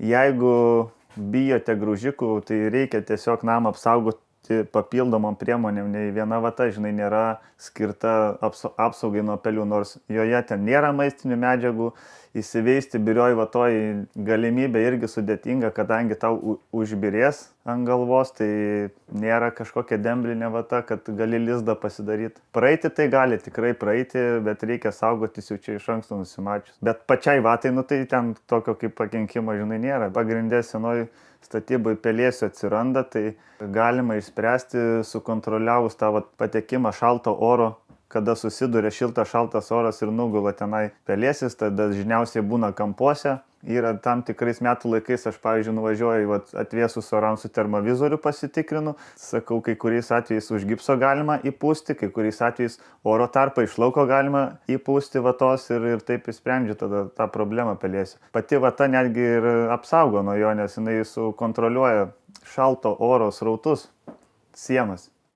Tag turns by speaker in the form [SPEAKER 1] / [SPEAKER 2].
[SPEAKER 1] jeigu bijote graužikų, tai reikia tiesiog namą apsaugoti papildomom priemonėm, nei viena vata, žinai, nėra skirta apsaugai nuo pelių, nors joje ten nėra maistinių medžiagų, įsiveisti birioj vatoj galimybė irgi sudėtinga, kadangi tau užbirės ant galvos, tai nėra kažkokia demblinė vata, kad gali lizdą pasidaryti. Praeiti tai gali tikrai praeiti, bet reikia saugotis jau čia iš anksto nusimačius. Bet pačiai vatai, nu tai ten tokio kaip pakenkimo, žinai, nėra. Pagrindė senoj statybai pelėsių atsiranda, tai galima išspręsti sukontroliavus tą patekimą šalto oro, kada susiduria šiltas šaltas oras ir nugula tenai pelėsis, tada dažniausiai būna kampuose. Yra tam tikrais metų laikais, aš pavyzdžiui nuvažiuoju atvėsus orams su termovizoriu pasitikrinu, sakau, kai kuriais atvejais už gipso galima įpūsti, kai kuriais atvejais oro tarpą iš lauko galima įpūsti vatos ir taip išsprendžiu tada tą problemą pelėsių. Pati vata netgi ir apsaugo nuo jo, nes jinai sukontroliuoja šalto oro srautus, sienas.